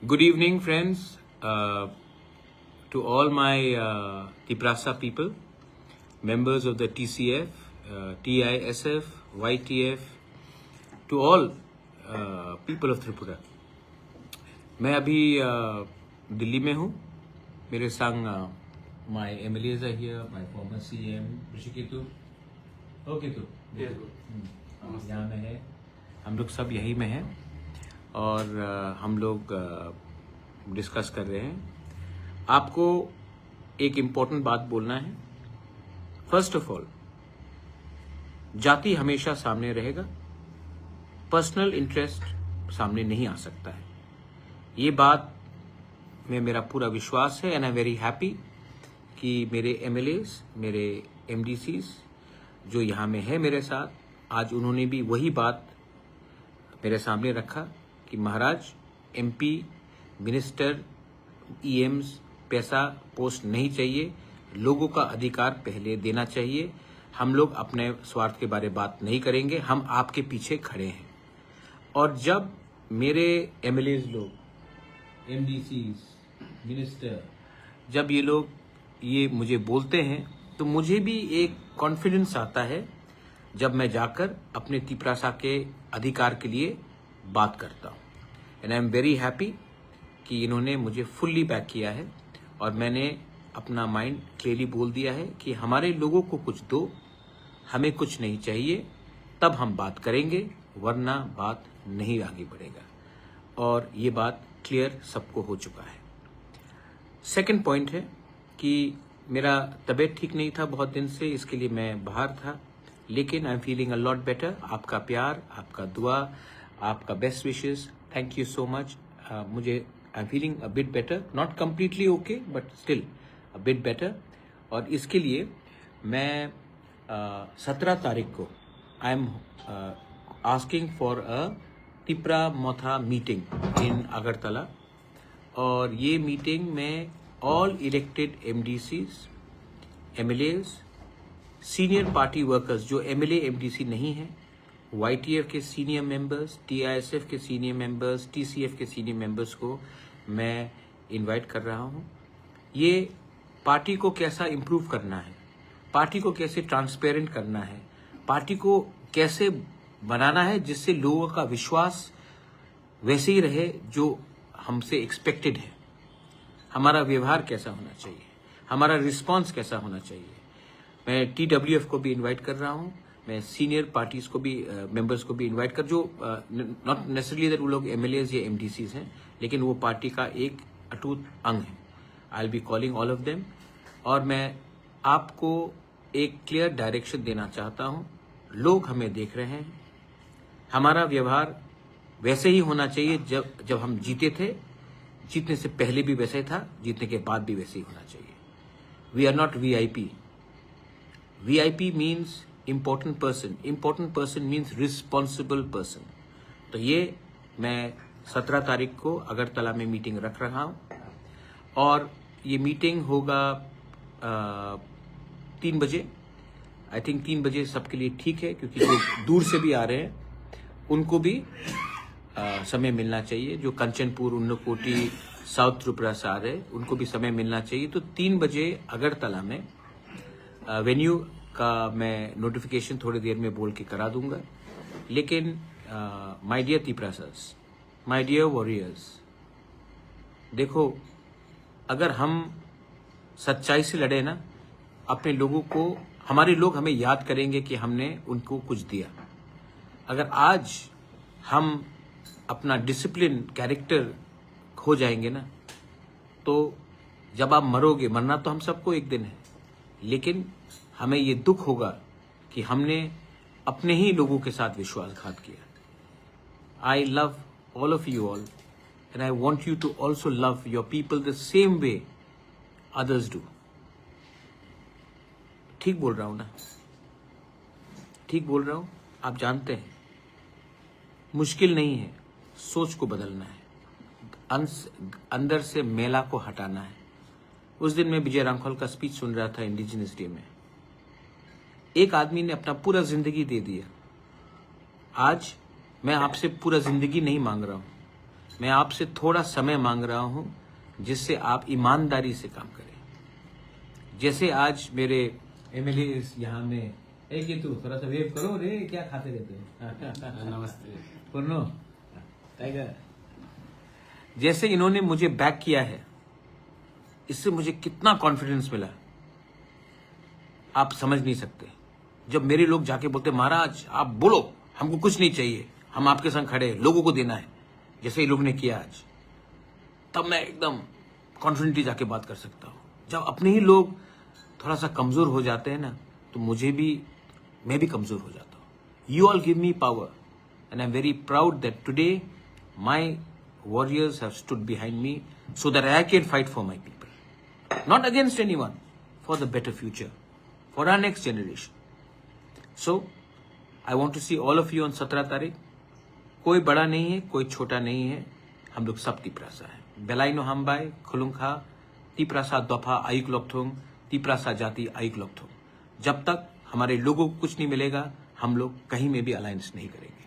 Good evening, friends, to all my Tiprasa people, members of the TCF, TISF, YTF, to all people of Tripura. मैं अभी दिल्ली में हूँ. मेरे संग my MLAs are here, my former CM ऋषिकेतु. Ketu यहाँ में है. हम लोग सब यहीं में हैं और हम लोग डिस्कस कर रहे हैं. आपको एक इम्पोर्टेंट बात बोलना है. फर्स्ट ऑफ ऑल, जाति हमेशा सामने रहेगा, पर्सनल इंटरेस्ट सामने नहीं आ सकता है. ये बात में मेरा पूरा विश्वास है and I am very happy कि मेरे MLAs, मेरे MDCs जो यहाँ में है मेरे साथ, आज उन्होंने भी वही बात मेरे सामने रखा कि महाराज, MP, मिनिस्टर, EMs पैसा पोस्ट नहीं चाहिए, लोगों का अधिकार पहले देना चाहिए. हम लोग अपने स्वार्थ के बारे बात नहीं करेंगे, हम आपके पीछे खड़े हैं. और जब मेरे MLAs लोग, MDCs, मिनिस्टर, जब ये लोग ये मुझे बोलते हैं तो मुझे भी एक कॉन्फिडेंस आता है जब मैं जाकर अपने तिपरासा के अधिकार के लिए बात करता हूँ. And I am very happy कि इन्होंने मुझे फुल्ली बैक किया है और मैंने अपना माइंड क्लियरली बोल दिया है कि हमारे लोगों को कुछ दो, हमें कुछ नहीं चाहिए, तब हम बात करेंगे, वरना बात नहीं आगे बढ़ेगा. और ये बात क्लियर सबको हो चुका है. सेकंड पॉइंट है कि मेरा तबीयत ठीक नहीं था बहुत दिन से, इसके लिए मैं बाहर था, लेकिन I am feeling a lot better. आपका प्यार, आपका दुआ, आपका best wishes, thank you so much. मुझे I am feeling a bit better, not completely okay but still a bit better. और इसके लिए मैं 17 तारीख को I am asking for a Tipra Motha meeting in Agartala. और ये मीटिंग में all elected MDCs, MLAs, senior party workers जो MLA MDC नहीं है, YTF के सीनियर मेंबर्स, TISF के सीनियर मेंबर्स, TCF के सीनियर मेंबर्स को मैं इनवाइट कर रहा हूँ. ये पार्टी को कैसा इम्प्रूव करना है, पार्टी को कैसे ट्रांसपेरेंट करना है, पार्टी को कैसे बनाना है जिससे लोगों का विश्वास वैसे ही रहे जो हमसे एक्सपेक्टेड है. हमारा व्यवहार कैसा होना चाहिए, हमारा रिस्पांस कैसा होना चाहिए. मैं TWF को भी इनवाइट कर रहा हूँ, मैं सीनियर पार्टीज को भी, मेंबर्स को भी इनवाइट कर, जो नॉट नेसेसरली दैट वो लोग MLAs या MDCs हैं, लेकिन वो पार्टी का एक अटूट अंग है. I will be calling all of them. और मैं आपको एक क्लियर डायरेक्शन देना चाहता हूँ. लोग हमें देख रहे हैं, हमारा व्यवहार वैसे ही होना चाहिए जब हम जीते थे. जीतने से पहले भी वैसे था, जीतने के बाद भी वैसे ही होना चाहिए. We are not VIP. VIP means important person. Important person means responsible person. तो ये मैं 17 तारीख को अगरतला में मीटिंग रख रहा हूँ. और ये मीटिंग होगा 3 बजे. आई थिंक 3 बजे सबके लिए ठीक है, क्योंकि जो दूर से भी आ रहे हैं उनको भी समय मिलना चाहिए. जो कंचनपुर, उन्नकोटी, साउथ त्रिपुरा से आ रहे हैं उनको भी समय मिलना चाहिए. तो 3 बजे अगरतला में वेन्यू का मैं नोटिफिकेशन थोड़ी देर में बोल के करा दूंगा. लेकिन my dear Tiprasas, my dear warriors, देखो, अगर हम सच्चाई से लड़े ना, अपने लोगों को, हमारे लोग हमें याद करेंगे कि हमने उनको कुछ दिया. अगर आज हम अपना डिसिप्लिन, कैरेक्टर खो जाएंगे ना, तो जब आप मरोगे, मरना तो हम सबको एक दिन है, लेकिन हमें ये दुख होगा कि हमने अपने ही लोगों के साथ विश्वासघात किया. I love all of you all and I want you to also love your people the same way others do. ठीक बोल रहा हूं ना? ठीक बोल रहा हूं? आप जानते हैं, मुश्किल नहीं है, सोच को बदलना है, अंदर से मेला को हटाना है. उस दिन मैं विजय रामखोल का स्पीच सुन रहा था इंडिजिनस डे में. एक आदमी ने अपना पूरा जिंदगी दे दिया. आज मैं आपसे पूरा जिंदगी नहीं मांग रहा हूं, मैं आपसे थोड़ा समय मांग रहा हूं जिससे आप ईमानदारी से काम करें। जैसे आज मेरे एमएलए यहाँ में, एक ये तू थोड़ा सा वेव करो रे, क्या खाते रहते हो? नमस्ते। पूर्णो टाइगर, जैसे इन्होंने मुझे बैक किया है, इससे मुझे कितना कॉन्फिडेंस मिला आप समझ नहीं सकते। जब मेरे लोग जाके बोलते महाराज आप बोलो, हमको कुछ नहीं चाहिए, हम आपके संग खड़े हैं, लोगों को देना है, जैसे ये लोग ने किया आज, तब मैं एकदम कॉन्फिडेंटली जाके बात कर सकता हूँ। जब अपने ही लोग थोड़ा सा कमजोर हो जाते हैं ना, तो मैं भी कमजोर हो जाता हूँ। You all give me power and I am very proud that today my warriors have stood behind me so that I can fight for my people. Not against anyone, for the better future, for our next generation. So, I want to see all of you on 17 तारीख। कोई बड़ा नहीं है, कोई छोटा नहीं है, हम लोग सब तिप्रासा है। बेलाइनो हमबाई, खुलुंखा, तिप्रासा दोफा आयुक लोकथोंग, तिप्रासा जाति आयुक लोकथोंग। जब तक हमारे लोगों को कुछ नहीं मिलेगा, हम लोग कहीं में भी अलायंस नहीं करेंगे।